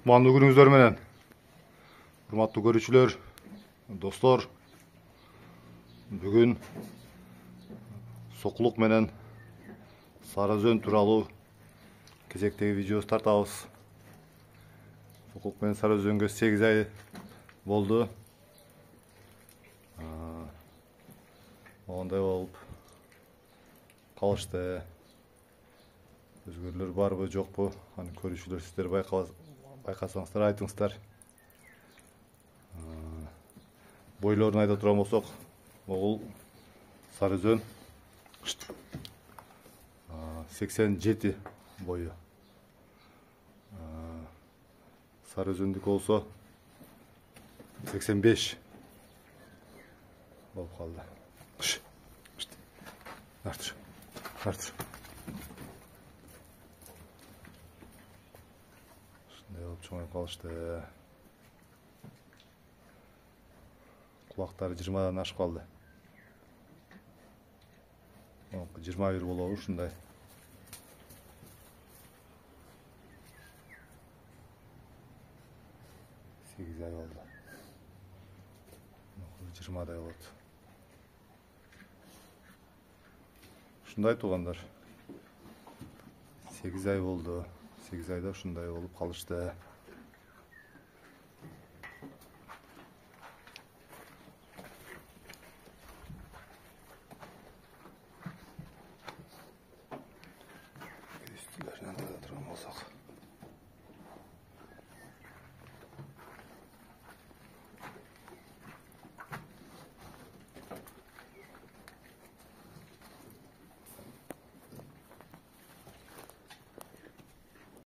Kutmanlı günüңүздөр менен. Урматтуу көрүүчүлөр, достор. Бүгүн сокулук менен Сарыөзөн тууралуу кезектеги видеобузду тартабыз. Сокулук менен Сарыөзөнгө 8 ай болду. Ондай болуп калышты. Өзгөрүүлөр барбы, жокпу? Аны көрүүчүлөр сиздер байкасаңыздар, айтыңыздар. Бойлорун айта турган болсок, могул Сарыөзөн 87 бою. Сарыөзөндүкү болсо 85 болуп калды. Артыр. Ушундай болуп чоңоюп калышты. Кулактары 20дан ашып калды. 21 болобу ушундай. Сегиз ай болду. 20дай болот. Ушундай туугандар. 8 ай болду. 8 айда ушундай болуп калышты.